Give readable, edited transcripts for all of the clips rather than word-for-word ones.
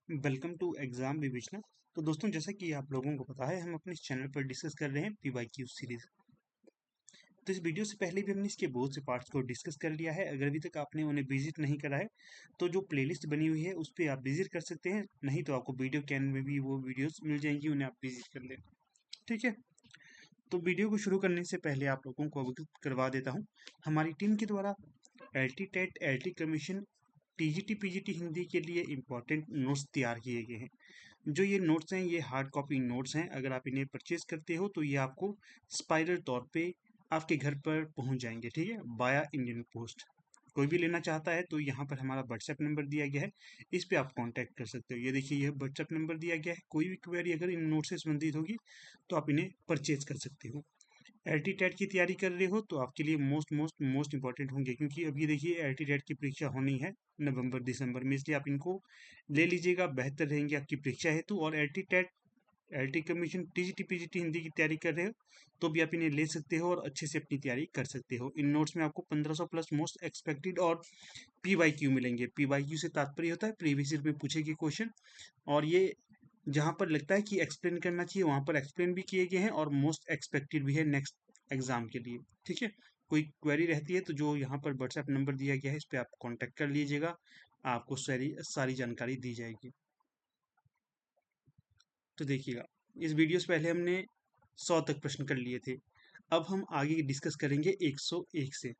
Welcome to exam revision. तो दोस्तों, जैसा कि आप लोगों को पता है, हम अपने इस चैनल पर डिस्कस कर रहे हैं पीवाईक्यू सीरीज। तो इस वीडियो से पहले भी हमने इसके बहुत से पार्ट्स को डिस्कस कर लिया है। अगर अभी तक आपने उन्हें विजिट नहीं करा है तो जो प्लेलिस्ट बनी हुई है उस पर आप विजिट कर सकते हैं, नहीं तो आपको वीडियो के एंड में भी वो वीडियोस मिल जाएंगी, उन्हें आप विजिट कर लें। ठीक है। तो वीडियो को शुरू करने से पहले आप लोगों को अवगत करवा देता हूँ, हमारी टीम के द्वारा LT TET, LT commission, TGT PGT Hindi के लिए इम्पोर्टेंट नोट्स तैयार किए गए हैं। जो ये नोट्स हैं, ये हार्ड कॉपी नोट्स हैं। अगर आप इन्हें परचेज करते हो तो ये आपको स्पाइरल तौर पे आपके घर पर पहुंच जाएंगे, ठीक है, बाया इंडियन पोस्ट। कोई भी लेना चाहता है तो यहाँ पर हमारा व्हाट्सएप नंबर दिया गया है, इस पे आप कांटेक्ट कर सकते हो। ये देखिए, यह व्हाट्सएप नंबर दिया गया है। कोई भी क्वेरी अगर इन नोट से संबंधित होगी तो आप इन्हें परचेज कर सकते हो। एलटी टेट की तैयारी कर रहे हो तो आपके लिए मोस्ट मोस्ट मोस्ट इंपॉर्टेंट होंगे, क्योंकि अब ये देखिए एलटी टेट की परीक्षा होनी है नवंबर दिसंबर में, इसलिए आप इनको ले लीजिएगा, बेहतर रहेंगे आपकी परीक्षा हेतु। और LT TET, LT commission, TGT PGT Hindi की तैयारी कर रहे हो तो भी आप इन्हें ले सकते हो और अच्छे से अपनी तैयारी कर सकते हो। इन नोट्स में आपको 1500 प्लस मोस्ट एक्सपेक्टेड और पीवाईक्यू मिलेंगे। पीवाईक्यू से तात्पर्य होता है प्रीवियस ईयर में पूछे गए क्वेश्चन, और ये जहां पर लगता है कि एक्सप्लेन करना चाहिए वहां पर एक्सप्लेन भी किए गए हैं और मोस्ट एक्सपेक्टेड भी है नेक्स्ट एग्जाम के लिए। ठीक है। कोई क्वेरी रहती है तो जो यहाँ पर व्हाट्सएप नंबर दिया गया है इस पर आप कांटेक्ट कर लीजिएगा, आपको सारी सारी जानकारी दी जाएगी। तो देखिएगा, इस वीडियो से पहले हमने 100 तक प्रश्न कर लिए थे। अब हम आगे डिस्कस करेंगे 101 से।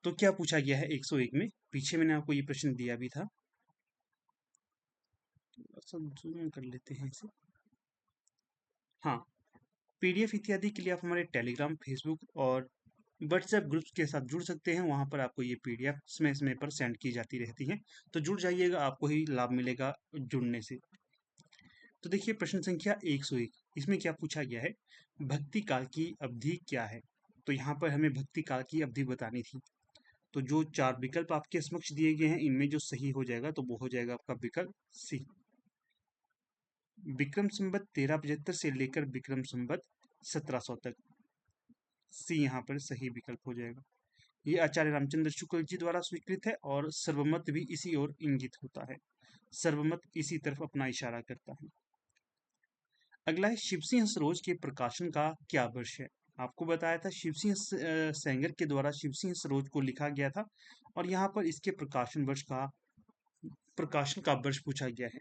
तो क्या पूछा गया है 101 में, पीछे मैंने आपको ये प्रश्न दिया भी था। सब जूम कर लेते हैं इसे। हाँ, पीडीएफ इत्यादि के लिए आप हमारे टेलीग्राम, फेसबुक और व्हाट्सएप ग्रुप्स के साथ जुड़ सकते हैं। वहां पर आपको ये पीडीएफ समय समय पर सेंड की जाती रहती है, तो जुड़ जाइएगा, आपको ही लाभ मिलेगा जुड़ने से। तो देखिए, प्रश्न संख्या 101, इसमें क्या पूछा गया है, भक्ति काल की अवधि क्या है। तो यहाँ पर हमें भक्ति काल की अवधि बतानी थी। तो जो चार विकल्प आपके समक्ष दिए गए हैं, इनमें जो सही हो जाएगा तो वो हो जाएगा आपका विकल्प सी, विक्रम संवत 1375 से लेकर विक्रम संवत 1700 तक। सी यहाँ पर सही विकल्प हो जाएगा। ये आचार्य रामचंद्र शुक्ल जी द्वारा स्वीकृत है और सर्वमत भी इसी ओर इंगित होता है। सर्वमत इसी तरफ अपना इशारा करता है। अगला है शिवसिंह सरोज के प्रकाशन का क्या वर्ष है। आपको बताया था शिवसिंह सेंगर के द्वारा शिवसिंह सरोज को लिखा गया था, और यहाँ पर इसके प्रकाशन का वर्ष पूछा गया है।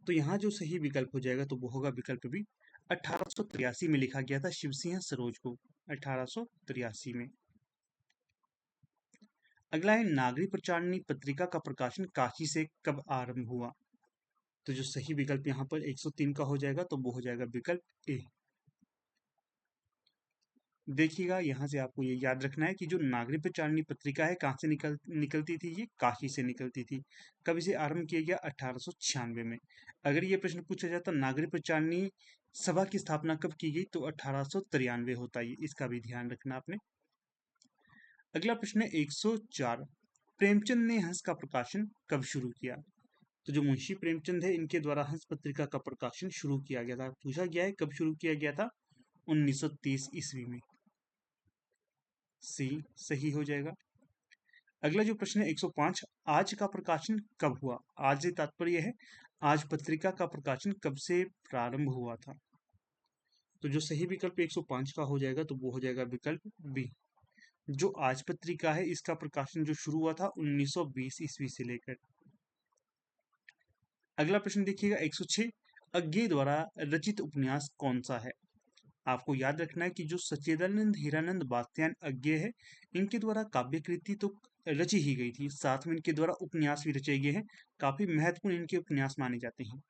तो यहाँ जो सही विकल्प हो जाएगा तो वो होगा विकल्प भी, 1883 में लिखा गया था शिवसिंह सरोज को, 1883 में। अगला है नागरी प्रचारणी पत्रिका का प्रकाशन काशी से कब आरंभ हुआ। तो जो सही विकल्प यहाँ पर 103 का हो जाएगा तो वो हो जाएगा विकल्प ए। देखिएगा, यहाँ से आपको ये याद रखना है कि जो नागरिक प्रचारणी पत्रिका है कहाँ से निकलती थी, ये काशी से निकलती थी। कब इसे आरंभ किया गया, 1896 में। अगर ये प्रश्न पूछा जाता नागरिक प्रचारणी सभा की स्थापना कब की गई, तो 1893 होता है, इसका भी ध्यान रखना आपने। अगला प्रश्न है 104, प्रेमचंद ने हंस का प्रकाशन कब शुरू किया। तो जो मुंशी प्रेमचंद है इनके द्वारा हंस पत्रिका का प्रकाशन शुरू किया गया था। पूछा गया है कब शुरू किया गया था, 1930 ईस्वी में। सी सही हो जाएगा। अगला जो प्रश्न है 105, आज का प्रकाशन कब हुआ। आज से तात्पर्य है आज पत्रिका का प्रकाशन कब से प्रारंभ हुआ था। तो जो सही विकल्प 105 का हो जाएगा तो वो हो जाएगा विकल्प बी। जो आज पत्रिका है इसका प्रकाशन जो शुरू हुआ था 1920 ईस्वी से लेकर। अगला प्रश्न देखिएगा 106, अज्ञे द्वारा रचित उपन्यास कौन सा है। आपको याद रखना है कि जो सच्चिदानंद हीरानंद बात्यायन अज्ञे है, इनके द्वारा काव्य कृति तो रची ही गई थी, साथ में इनके द्वारा उपन्यास भी रचे गए हैं। काफी महत्वपूर्ण इनके उपन्यास माने जाते हैं।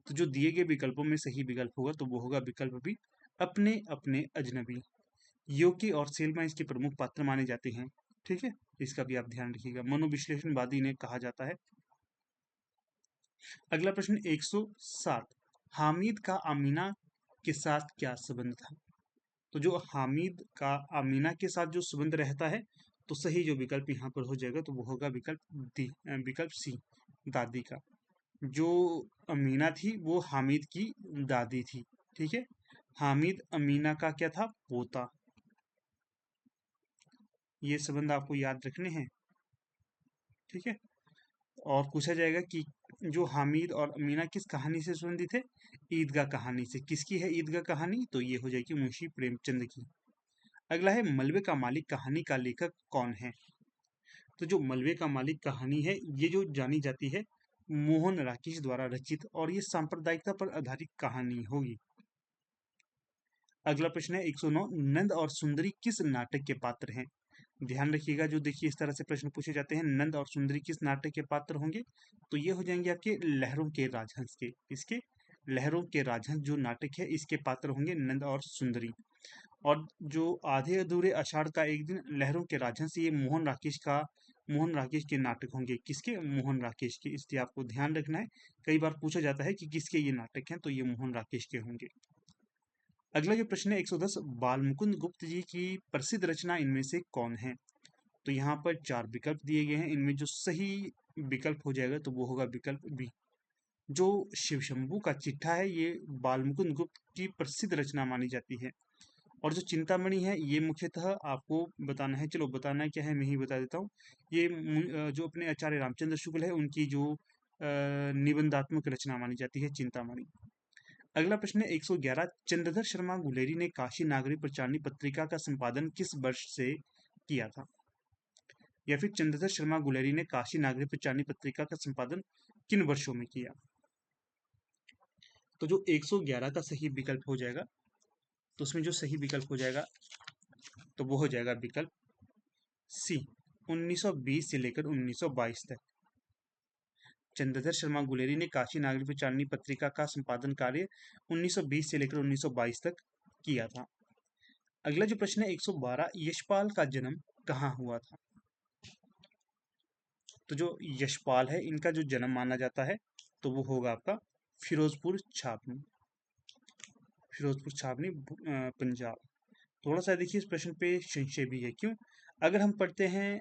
तो जो दिए गए विकल्पों में सही विकल्प होगा तो वो होगा विकल्प भी, अपने अपने अजनबी। योकी और सेल्मा इसके प्रमुख पात्र माने जाते हैं। ठीक है, इसका भी आप ध्यान रखिएगा, मनोविश्लेषणवादी इन्हें कहा जाता है। अगला प्रश्न 107, हामिद का आमीना के साथ क्या संबंध था। तो जो हामिद का आमीना के साथ जो संबंध रहता है, तो सही जो विकल्प यहाँ पर हो जाएगा तो वो होगा विकल्प सी, दादी का। जो अमीना थी वो हामिद की दादी थी। ठीक है, हामिद अमीना का क्या था, पोता। ये संबंध आपको याद रखने हैं। ठीक है। और पूछा जाएगा कि जो हामिद और अमीना किस कहानी से संबंधित है? ईदगाह कहानी से। किसकी है ईदगाह कहानी? तो ये हो जाएगी मुंशी प्रेमचंद की। अगला है मलबे का मालिक कहानी का लेखक कौन है? तो जो मलबे का मालिक कहानी है ये जो जानी जाती है मोहन राकेश द्वारा रचित, और ये सांप्रदायिकता पर आधारित कहानी होगी। अगला प्रश्न है 109, नंद और सुंदरी किस नाटक के पात्र हैं? ध्यान रखिएगा, जो देखिए इस तरह से प्रश्न पूछे जाते हैं, नंद और सुंदरी किस नाटक के पात्र होंगे? तो ये हो जाएंगे आपके लहरों के राजहंस के। इसके लहरों के राजहंस जो नाटक है इसके पात्र होंगे नंद और सुंदरी। और जो आधे अधूरे आषाढ़ का एक दिन, लहरों के राजहंस, ये मोहन राकेश के नाटक होंगे। किसके? मोहन राकेश के। इसलिए आपको ध्यान रखना है, कई बार पूछा जाता है कि किसके ये नाटक हैं, तो ये मोहन राकेश के होंगे। अगला जो प्रश्न है 110, बालमुकुंद गुप्त जी की प्रसिद्ध रचना इनमें से कौन है? तो यहाँ पर 4 विकल्प दिए गए हैं, इनमें जो सही विकल्प हो जाएगा तो वो होगा विकल्प बी। जो शिवशंभू का चिट्ठा है ये बालमुकुंद गुप्त की प्रसिद्ध रचना मानी जाती है। और जो चिंतामणि है ये मुख्यतः आपको बताना है, चलो बताना क्या है मैं ही बता देता हूँ। ये जो अपने आचार्य रामचंद्र शुक्ल है उनकी जो निबंधात्मक रचना मानी जाती है चिंतामणि। अगला प्रश्न है 111, चंद्रधर शर्मा गुलेरी ने काशी नागरी प्रचारणी पत्रिका का संपादन किस वर्ष से किया था? या फिर चंद्रधर शर्मा गुलेरी ने काशी नागरी प्रचारणी पत्रिका का संपादन किन वर्षों में किया? तो जो 111 का सही विकल्प हो जाएगा, तो उसमें जो सही विकल्प हो जाएगा तो वो हो जाएगा विकल्प सी, 1920 से लेकर 1922 तक। चंद्रधर शर्मा गुलेरी ने काशी नागरी प्रचारणी पत्रिका का संपादन कार्य 1920 से लेकर 1922 तक किया था। अगला जो प्रश्न है 112, यशपाल का जन्म कहाँ हुआ था? तो जो यशपाल है इनका जो जन्म माना जाता है तो वो होगा आपका फिरोजपुर छावनी। फिरोजपुर छावनी पंजाब। थोड़ा सा देखिए इस प्रश्न पे संशय भी है। क्यों? अगर हम पढ़ते हैं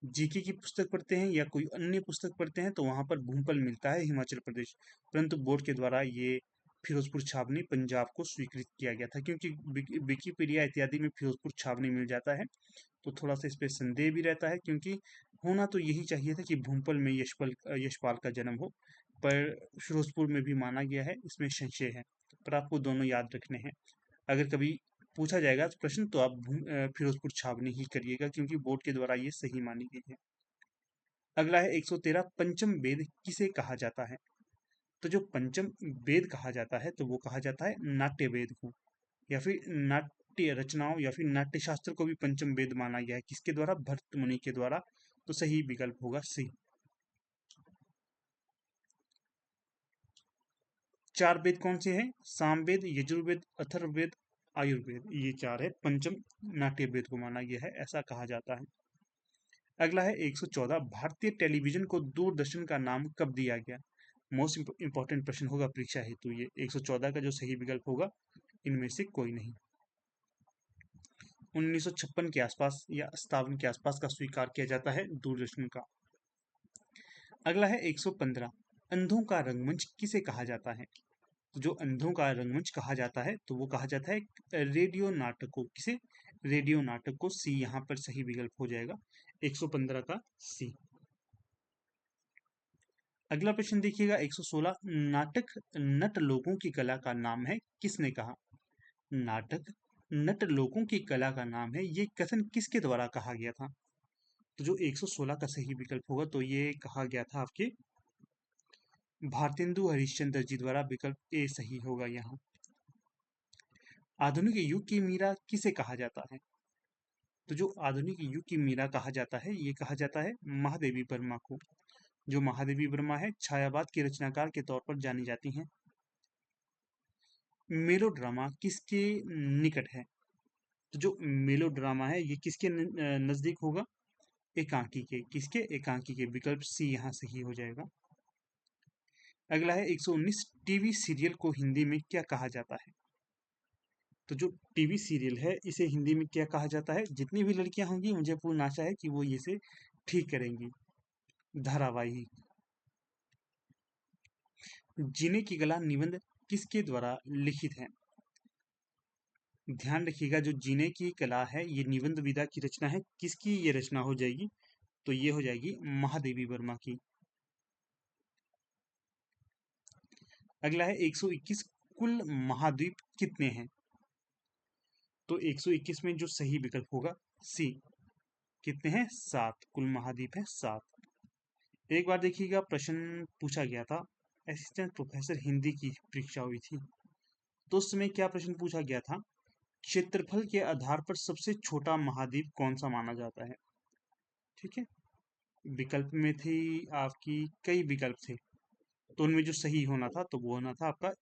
जीके की पुस्तक पढ़ते हैं या कोई अन्य पुस्तक पढ़ते हैं तो वहां पर भूपल मिलता है हिमाचल प्रदेश, परंतु बोर्ड के द्वारा ये फिरोजपुर छावनी पंजाब को स्वीकृत किया गया था, क्योंकि विकिपीडिया इत्यादि में फिरोजपुर छावनी मिल जाता है। तो थोड़ा सा इस पे संदेह भी रहता है, क्योंकि होना तो यही चाहिए था कि भूपल में यशपाल का जन्म हो, पर फिरोजपुर में भी माना गया है, इसमें संशय है। पर आपको दोनों याद रखने हैं। अगर कभी पूछा जाएगा तो प्रश्न, तो आप फिरोजपुर छावनी ही करिएगा, क्योंकि बोर्ड के द्वारा ये सही मानी गई है। अगला है 113, पंचम वेद किसे कहा जाता है? तो जो पंचम वेद कहा जाता है तो वो कहा जाता है नाट्य वेद को, या फिर नाट्य रचनाओं या फिर नाट्य शास्त्र को भी पंचम वेद माना गया है। किसके द्वारा? भरत मुनि के द्वारा। तो सही विकल्प होगा सी। 4 वेद कौन से हैं? सामवेद, यजुर्वेद, अथर्ववेद, आयुर्वेद, ये 4 है। पंचम नाट्य वेद को माना गया है, ऐसा कहा जाता है। अगला है 114, भारतीय टेलीविजन को दूरदर्शन का नाम कब दिया गया? मोस्ट इंपॉर्टेंट प्रश्न होगा परीक्षा हेतु ये। 114 का जो सही विकल्प होगा इनमें से कोई नहीं। 1956 के आसपास या 57 के आसपास का स्वीकार किया जाता है दूरदर्शन का। अगला है 115, अंधों का रंगमंच किसे कहा जाता है? तो जो अंधों का रंगमंच कहा जाता है तो वो कहा जाता है रेडियो नाटक को। किसे? रेडियो नाटक को। सी यहाँ पर सही विकल्प हो जाएगा 115 का सी। अगला प्रश्न देखिएगा 116, नाटक नट लोगों की कला का नाम है, किसने कहा? नाटक नट लोगों की कला का नाम है, ये कथन किसके द्वारा कहा गया था? तो जो 116 का सही विकल्प होगा तो ये कहा गया था आपके भारतेंदु हरिश्चंद्र जी द्वारा। विकल्प ए सही होगा यहाँ। आधुनिक युग की मीरा किसे कहा जाता है? तो जो आधुनिक युग की मीरा कहा जाता है ये कहा जाता है महादेवी वर्मा को। जो महादेवी वर्मा है छायावाद की रचनाकार के तौर पर जानी जाती हैं। मेलोड्रामा किसके निकट है? तो जो मेलोड्रामा है ये किसके नजदीक होगा? एकांकी के। किसके? एकांकी के। विकल्प सी यहाँ सही हो जाएगा। अगला है 119, टीवी सीरियल को हिंदी में क्या कहा जाता है? तो जो टीवी सीरियल है इसे हिंदी में क्या कहा जाता है? जितनी भी लड़कियां होंगी मुझे पूर्ण आशा है कि वो इसे ठीक करेंगी। धारावाहिक। जीने की गला निबंध किसके द्वारा लिखित है? ध्यान रखिएगा, जो जीने की कला है ये निबंध विधा की रचना है। किसकी ये रचना हो जाएगी? तो ये हो जाएगी महादेवी वर्मा की। अगला है 121, कुल महाद्वीप कितने हैं? तो 121 में जो सही विकल्प होगा सी। कितने हैं? 7। कुल महाद्वीप है 7। एक बार देखिएगा, प्रश्न पूछा गया था, असिस्टेंट प्रोफेसर हिंदी की परीक्षा हुई थी, तो उस समय क्या प्रश्न पूछा गया था? क्षेत्रफल के आधार पर सबसे छोटा महाद्वीप कौन सा माना जाता है? ठीक है। विकल्प में थी आपकी, कई विकल्प थे, तो उनमें जो सही होना था तो वो होना था आपका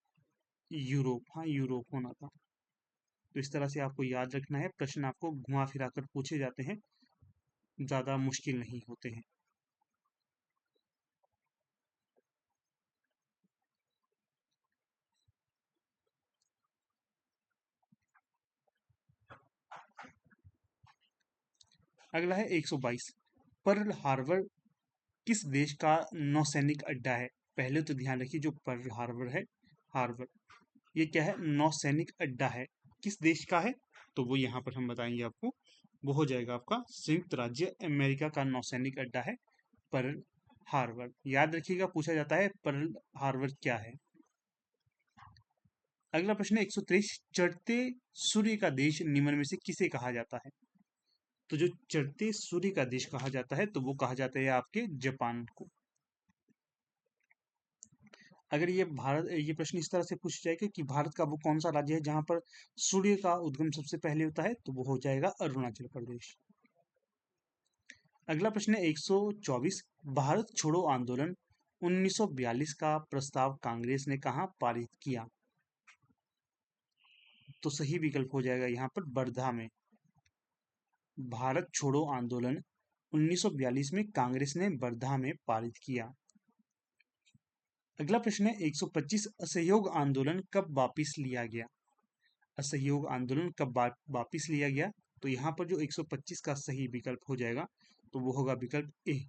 यूरोप। हाँ, यूरोप होना था। तो इस तरह से आपको याद रखना है, प्रश्न आपको घुमा फिरा कर पूछे जाते हैं, ज्यादा मुश्किल नहीं होते हैं। अगला है 122, पर्ल हार्बर किस देश का नौसैनिक अड्डा है? पहले तो ध्यान रखिए, जो पर्ल हार्बर है, हार्बर, ये क्या है? नौसैनिक अड्डा है। किस देश का है? तो वो यहाँ पर हम बताएंगे आपको। वो हो जाएगा आपका संयुक्त राज्य अमेरिका का नौसैनिक अड्डा है पर्ल हार्बर। याद रखिएगा, पूछा जाता है पर्ल हार्बर क्या है। अगला प्रश्न है 123, चढ़ते सूर्य का देश निम्न में से किसे कहा जाता है? तो जो चढ़ते सूर्य का देश कहा जाता है तो वो कहा जाता है आपके जापान को। अगर ये प्रश्न इस तरह से पूछा जाएगा कि भारत का वो कौन सा राज्य है जहां पर सूर्य का उद्गम सबसे पहले होता है, तो वो हो जाएगा अरुणाचल प्रदेश। अगला प्रश्न है 124, भारत छोड़ो आंदोलन 1942 का प्रस्ताव कांग्रेस ने कहाँ पारित किया? तो सही विकल्प हो जाएगा यहाँ पर वर्धा में। भारत छोड़ो आंदोलन 1942 में कांग्रेस ने वर्धा में पारित किया। अगला प्रश्न है 125, असहयोग आंदोलन कब वापिस लिया गया? असहयोग आंदोलन कब वापिस लिया गया? तो यहाँ पर जो 125 का सही विकल्प हो जाएगा तो वो होगा विकल्प ए,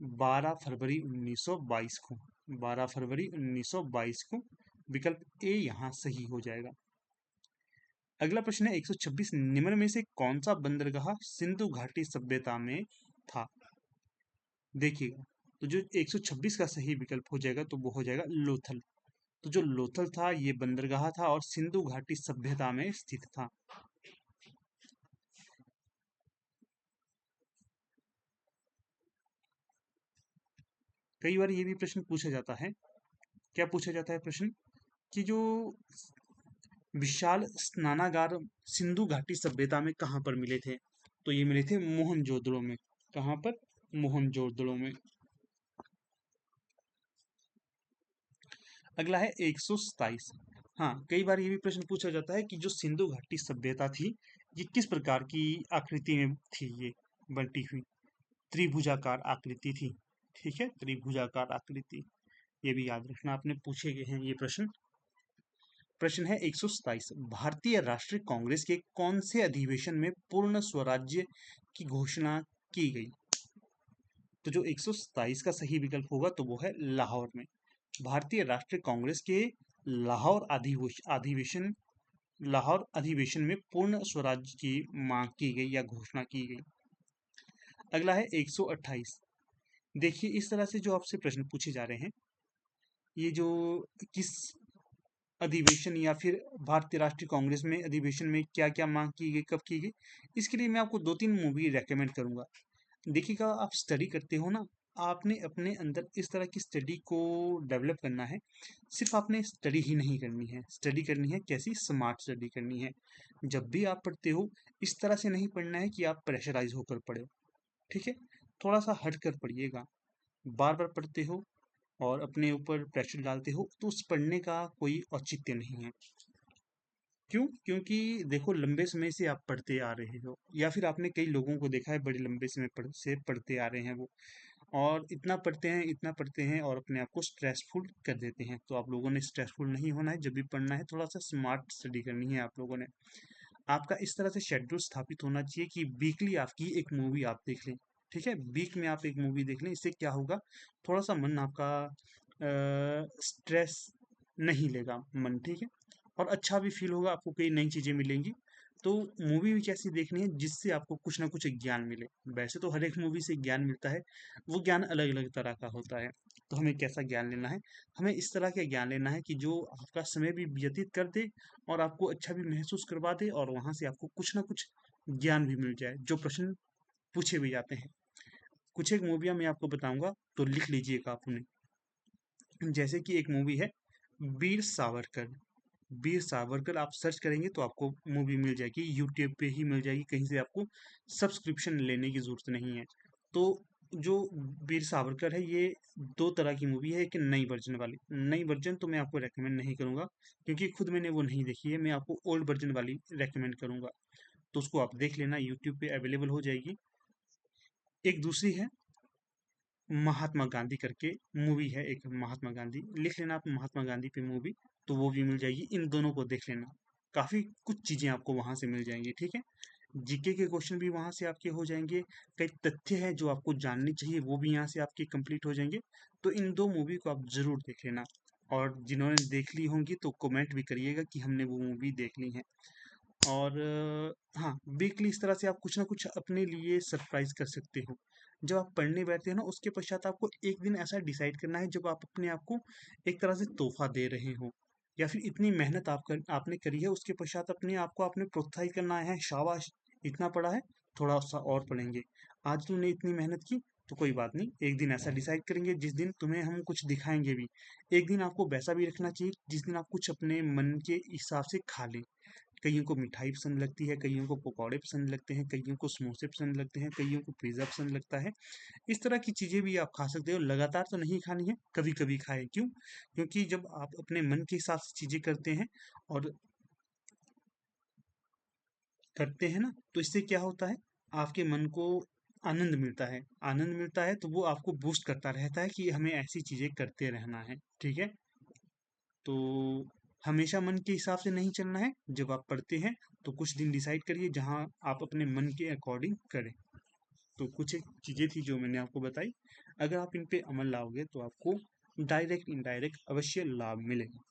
12 फरवरी 1922 को। 12 फरवरी 1922 को विकल्प ए यहाँ सही हो जाएगा। अगला प्रश्न है 126, निम्न में से कौन सा बंदरगाह सिंधु घाटी सभ्यता में था? देखिएगा, तो जो 126 का सही विकल्प हो जाएगा तो वो हो जाएगा लोथल। तो जो लोथल था ये बंदरगाह था और सिंधु घाटी सभ्यता में स्थित था। कई बार ये भी प्रश्न पूछा जाता है, क्या पूछा जाता है प्रश्न, कि जो विशाल स्नानागार सिंधु घाटी सभ्यता में कहाँ पर मिले थे? तो ये मिले थे मोहनजोदड़ो में। कहाँ पर? मोहनजोदड़ो में। अगला है 127। हाँ, कई बार ये भी प्रश्न पूछा जाता है कि जो सिंधु घाटी सभ्यता थी ये किस प्रकार की आकृति में थी? ये बंटी हुई त्रिभुजाकार आकृति थी। ठीक है, त्रिभुजाकार आकृति। ये भी याद रखना, आपने पूछे गए हैं ये प्रश्न। प्रश्न है 127, भारतीय राष्ट्रीय कांग्रेस के कौन से अधिवेशन में पूर्ण स्वराज्य की घोषणा की गई? तो जो 127 का सही विकल्प होगा तो वो है लाहौर में। भारतीय राष्ट्रीय कांग्रेस के लाहौर अधिवेशन लाहौर अधिवेशन में पूर्ण स्वराज्य की मांग की गई या घोषणा की गई। अगला है 128। देखिए, इस तरह से जो आपसे प्रश्न पूछे जा रहे हैं, ये जो किस अधिवेशन या फिर भारतीय राष्ट्रीय कांग्रेस में अधिवेशन में क्या क्या मांग की गई, कब की गई, इसके लिए मैं आपको 2-3 मूवी रेकमेंड करूंगा। देखिएगा, आप स्टडी करते हो ना, आपने अपने अंदर इस तरह की स्टडी को डेवलप करना है। सिर्फ आपने स्टडी ही नहीं करनी है, स्टडी करनी है कैसी? स्मार्ट स्टडी करनी है। जब भी आप पढ़ते हो इस तरह से नहीं पढ़ना है कि आप प्रेशराइज होकर पढ़ो। ठीक है, थोड़ा सा हट कर पढ़िएगा। बार बार पढ़ते हो और अपने ऊपर प्रेशर डालते हो तो उस पढ़ने का कोई औचित्य नहीं है। क्यों? क्योंकि देखो, लंबे समय से आप पढ़ते आ रहे हो, या फिर आपने कई लोगों को देखा है बड़े लंबे समय से पढ़ते आ रहे हैं वो, और इतना पढ़ते हैं, इतना पढ़ते हैं और अपने आप को स्ट्रेसफुल कर देते हैं। तो आप लोगों ने स्ट्रेसफुल नहीं होना है, जब भी पढ़ना है थोड़ा सा स्मार्ट स्टडी करनी है आप लोगों ने। आपका इस तरह से शेड्यूल स्थापित होना चाहिए कि वीकली आपकी एक मूवी आप देख लें। ठीक है, वीक में आप एक मूवी देख लें, इससे क्या होगा, थोड़ा सा मन आपका स्ट्रेस नहीं लेगा मन। ठीक है, और अच्छा भी फील होगा, आपको कई नई चीज़ें मिलेंगी। तो मूवी भी कैसी देखनी है जिससे आपको कुछ ना कुछ ज्ञान मिले। वैसे तो हर एक मूवी से ज्ञान मिलता है, वो ज्ञान अलग अलग तरह का होता है। तो हमें कैसा ज्ञान लेना है? हमें इस तरह का ज्ञान लेना है कि जो आपका समय भी व्यतीत कर दे और आपको अच्छा भी महसूस करवा दे, और वहां से आपको कुछ ना कुछ ज्ञान भी मिल जाए, जो प्रश्न पूछे भी जाते हैं। कुछ एक मूवियाँ मैं आपको बताऊंगा, तो लिख लीजिएगा आप उन्हें। जैसे कि एक मूवी है वीर सावरकर। वीर सावरकर आप सर्च करेंगे तो आपको मूवी मिल जाएगी, यूट्यूब पे ही मिल जाएगी, कहीं से आपको सब्सक्रिप्शन लेने की जरूरत नहीं है। तो जो वीर सावरकर है, ये दो तरह की मूवी है। एक नई वर्जन वाली, नई वर्जन तो मैं आपको रेकमेंड नहीं करूंगा, क्योंकि खुद मैंने वो नहीं देखी है। मैं आपको ओल्ड वर्जन वाली रेकमेंड करूंगा, तो उसको आप देख लेना, यूट्यूब पे अवेलेबल हो जाएगी। एक दूसरी है महात्मा गांधी करके मूवी है, एक महात्मा गांधी, लिख लेना आप महात्मा गांधी पे मूवी, तो वो भी मिल जाएगी। इन दोनों को देख लेना, काफी कुछ चीजें आपको वहां से मिल जाएंगी, ठीक है। जीके के क्वेश्चन भी वहां से आपके हो जाएंगे, कई तथ्य है जो आपको जानने चाहिए वो भी यहाँ से आपके कंप्लीट हो जाएंगे। तो इन दो मूवी को आप जरूर देख लेना, और जिन्होंने देख ली होंगी तो कमेंट भी करिएगा कि हमने वो मूवी देख ली है। और हाँ, वीकली इस तरह से आप कुछ ना कुछ अपने लिए सरप्राइज कर सकते हो। जब आप पढ़ने बैठते हो ना, उसके पश्चात आपको एक दिन ऐसा डिसाइड करना है जब आप अपने आप को एक तरह से तोहफा दे रहे हो, या फिर इतनी मेहनत आपने करी है, उसके पश्चात अपने आप को आपने प्रोत्साहित करना है, शाबाश इतना पढ़ा है, थोड़ा सा और पढ़ेंगे, आज तुमने इतनी मेहनत की, तो कोई बात नहीं, एक दिन ऐसा डिसाइड करेंगे जिस दिन तुम्हें हम कुछ दिखाएंगे भी। एक दिन आपको वैसा भी रखना चाहिए जिस दिन आप कुछ अपने मन के हिसाब से खा लें। कईयों को मिठाई पसंद लगती है, कईयों को पकौड़े पसंद लगते हैं, कईयों को समोसे पसंद लगते हैं, कईयों को पिज्ज़ा पसंद लगता है। इस तरह की चीज़ें भी आप खा सकते हो, लगातार तो नहीं खानी है, कभी-कभी खाएँ। क्यों? क्योंकि जब आप अपने मन के हिसाब से चीज़ें और करते हैं ना, तो इससे क्या होता है, आपके मन को आनंद मिलता है। आनंद मिलता है तो वो आपको बूस्ट करता रहता है कि हमें ऐसी चीज़ें करते रहना है, ठीक है? तो हमेशा मन के हिसाब से नहीं चलना है। जब आप पढ़ते हैं तो कुछ दिन डिसाइड करिए जहां आप अपने मन के अकॉर्डिंग करें। तो कुछ एक चीजें थी जो मैंने आपको बताई, अगर आप इन पे अमल लाओगे तो आपको डायरेक्ट इनडायरेक्ट अवश्य लाभ मिलेगा।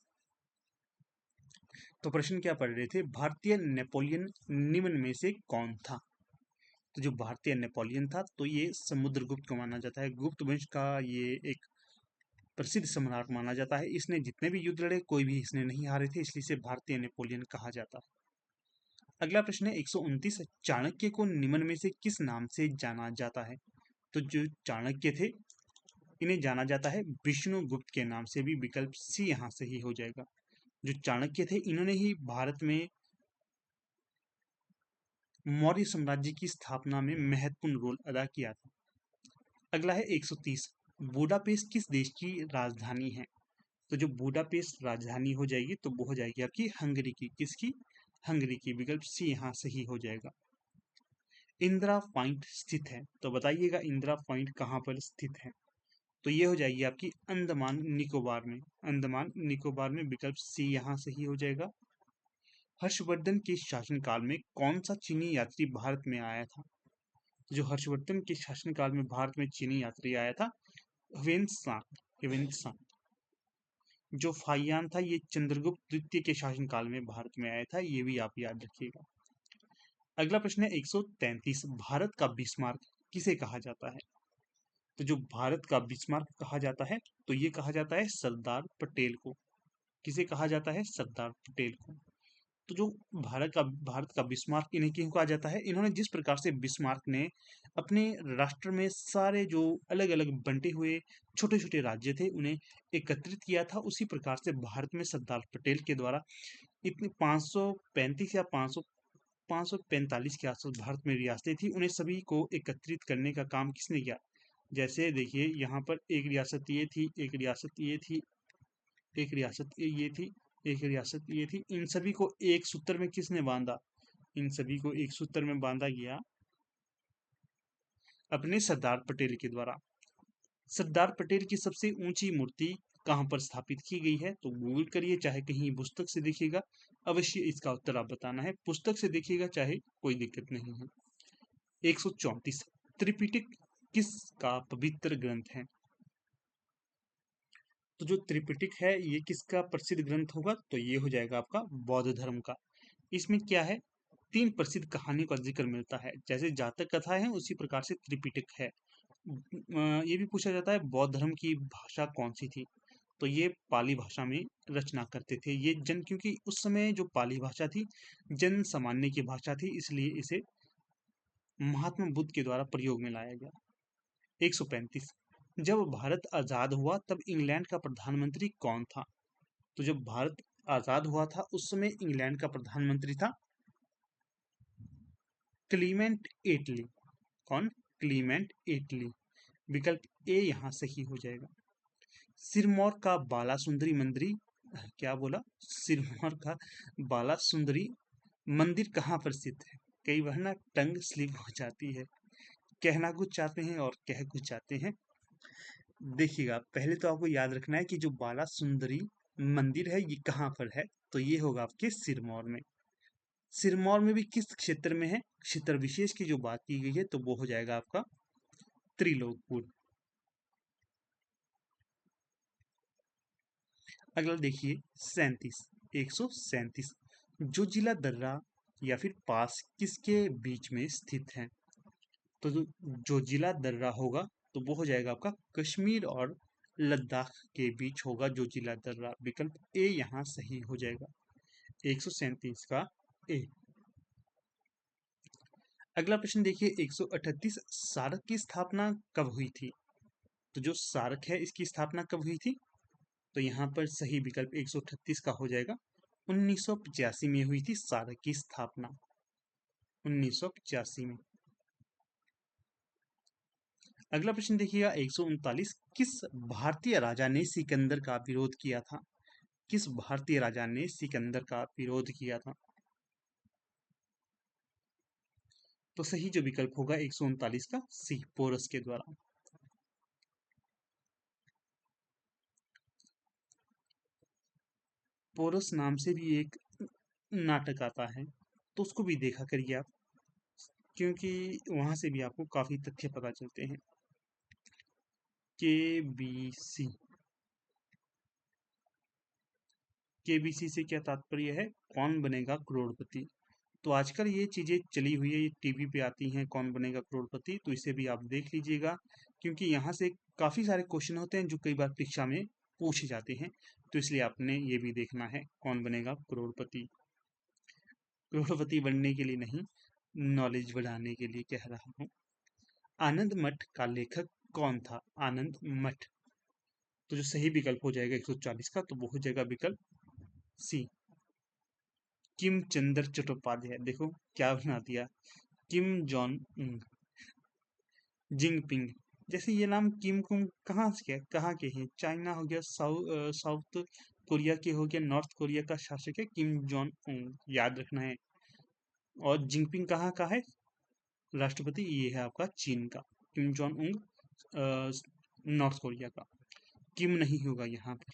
तो प्रश्न क्या पढ़ रहे थे, भारतीय नेपोलियन निम्न में से कौन था? तो जो भारतीय नेपोलियन था, तो ये समुद्रगुप्त को माना जाता है। गुप्त वंश का ये एक प्रसिद्ध सम्राट माना जाता है। इसने जितने भी युद्ध लड़े, कोई भी इसने नहीं हारे थे, इसलिए इसे भारतीय नेपोलियन कहा जाता है। अगला प्रश्न है 129, चाणक्य को निम्न में से किस नाम से जाना जाता है? तो जो चाणक्य थे, इन्हें जाना जाता है विष्णुगुप्त के नाम से भी, विकल्प सी यहाँ से ही हो जाएगा। जो चाणक्य थे, इन्होंने ही भारत में मौर्य साम्राज्य की स्थापना में महत्वपूर्ण रोल अदा किया था। अगला है 130, बुडापेस्ट किस देश की राजधानी है? तो जो बुडापेस्ट राजधानी हो जाएगी, तो वो हो जाएगी आपकी हंगरी की। किसकी? हंगरी की। विकल्प सी यहाँ सही हो जाएगा। इंदिरा पॉइंट स्थित है, तो बताइएगा इंदिरा पॉइंट कहाँ पर स्थित है? तो ये हो जाएगी आपकी अंडमान निकोबार में। अंडमान निकोबार में, विकल्प सी यहाँ सही हो जाएगा। हर्षवर्धन के शासनकाल में कौन सा चीनी यात्री भारत में आया था? जो हर्षवर्धन के शासनकाल में भारत में चीनी यात्री आया था, ह्वेन सांग। जो फाहियान था, ये चंद्रगुप्त द्वितीय के शासनकाल में भारत में आया था, ये भी आप याद रखिएगा। अगला प्रश्न है 133, भारत का बिस्मार्क किसे कहा जाता है? तो जो भारत का बिस्मार्क कहा जाता है, तो ये कहा जाता है सरदार पटेल को। किसे कहा जाता है? सरदार पटेल को। तो जो भारत का बिस्मार्क इन्हें क्यों कहा जाता है? इन्होंने जिस प्रकार से बिस्मार्क ने अपने राष्ट्र में सारे जो अलग अलग बंटे हुए छोटे छोटे राज्य थे, उन्हें एकत्रित किया था, उसी प्रकार से भारत में सरदार पटेल के द्वारा इतनी 535 या 545 के आसपास भारत में रियासतें थी, उन्हें सभी को एकत्रित करने का काम किसने किया? जैसे देखिए, यहाँ पर एक रियासत ये थी, एक रियासत ये थी, एक रियासत ये थी, एक रियासत ये थी, इन सभी को एक सूत्र में किसने बांधा? इन सभी को एक सूत्र में बांधा गया अपने सरदार पटेल के द्वारा। सरदार पटेल की सबसे ऊंची मूर्ति कहाँ पर स्थापित की गई है? तो गूगल करिए, चाहे कहीं पुस्तक से देखिएगा, अवश्य इसका उत्तर आप बताना है। पुस्तक से देखिएगा चाहे, कोई दिक्कत नहीं है। 134, त्रिपिटक किसका पवित्र ग्रंथ है? तो जो त्रिपिटक है ये किसका प्रसिद्ध ग्रंथ होगा? तो ये हो जाएगा आपका बौद्ध धर्म का। इसमें क्या है, 3 प्रसिद्ध कहानियों का जिक्र मिलता है। जैसे जातक कथा है उसी प्रकार से त्रिपिटक है। ये भी पूछा जाता है बौद्ध धर्म की भाषा कौन सी थी? तो ये पाली भाषा में रचना करते थे ये जन, क्योंकि उस समय जो पाली भाषा थी जन सामान्य की भाषा थी, इसलिए इसे महात्मा बुद्ध के द्वारा प्रयोग में लाया गया। 135, जब भारत आजाद हुआ तब इंग्लैंड का प्रधानमंत्री कौन था? तो जब भारत आजाद हुआ था उस समय इंग्लैंड का प्रधानमंत्री था क्लीमेंट एटली। कौन? क्लीमेंट एटली। विकल्प ए यहाँ सही हो जाएगा। सिरमौर का बाला सुंदरी मंदिर, क्या बोला, सिरमौर का बाला सुंदरी मंदिर कहाँ पर स्थित है? कई बार ना टंग स्लिप हो जाती है, कहना कुछ चाहते हैं और कह कुछ चाहते हैं। देखिएगा, पहले तो आपको याद रखना है कि जो बाला सुंदरी मंदिर है ये कहाँ पर है? तो ये होगा आपके सिरमौर में। सिरमौर में भी किस क्षेत्र में है? क्षेत्र विशेष की जो बात की गई है तो वो हो जाएगा आपका त्रिलोकपुर। अगला देखिए 37, 137, जो जिला दर्रा या फिर पास किसके बीच में स्थित है? तो जो जिला दर्रा होगा तो वो हो जाएगा आपका कश्मीर और लद्दाख के बीच होगा जो जिला दर्रा। विकल्प ए यहाँ सही हो जाएगा। 137 का ए। अगला प्रश्न देखिए 138, सार्क की स्थापना कब हुई थी? तो जो सार्क है इसकी स्थापना कब हुई थी? तो यहाँ पर सही विकल्प 138 का हो जाएगा। 1985 में हुई थी सार्क की स्थापना, 1985 में। अगला प्रश्न देखिएगा 139, किस भारतीय राजा ने सिकंदर का विरोध किया था? किस भारतीय राजा ने सिकंदर का विरोध किया था? तो सही जो विकल्प होगा 139 का सी, पोरस के द्वारा। पोरस नाम से भी एक नाटक आता है तो उसको भी देखा करिए आप, क्योंकि वहां से भी आपको काफी तथ्य पता चलते हैं। केबीसी, केबीसी से क्या तात्पर्य है? कौन बनेगा करोड़पति। तो आजकल ये चीजें चली हुई है, ये टीवी पे आती हैं कौन बनेगा करोड़पति, तो इसे भी आप देख लीजिएगा, क्योंकि यहाँ से काफी सारे क्वेश्चन होते हैं जो कई बार परीक्षा में पूछे जाते हैं, तो इसलिए आपने ये भी देखना है कौन बनेगा करोड़पति। करोड़पति बनने के लिए नहीं, नॉलेज बढ़ाने के लिए कह रहा हूँ। आनंद मठ का लेखक कौन था? आनंद मठ। तो जो सही विकल्प हो जाएगा 140 का तो वो हो जाएगा विकल्प सी, किम चंद्र चट्टोपाध्याय। देखो क्या बना दिया, किम जॉन उंग, जिंगपिंग। जैसे ये नाम किम कुम कहाँ से है, कहाँ के हैं? चाइना हो गया, साउथ कोरिया के हो गया, नॉर्थ कोरिया का शासक है किम जॉन उंग, याद रखना है। और जिंगपिंग कहाँ का है? राष्ट्रपति ये है आपका चीन का, किम जॉन उंग नॉर्थ कोरिया का। किम नहीं होगा यहाँ पर,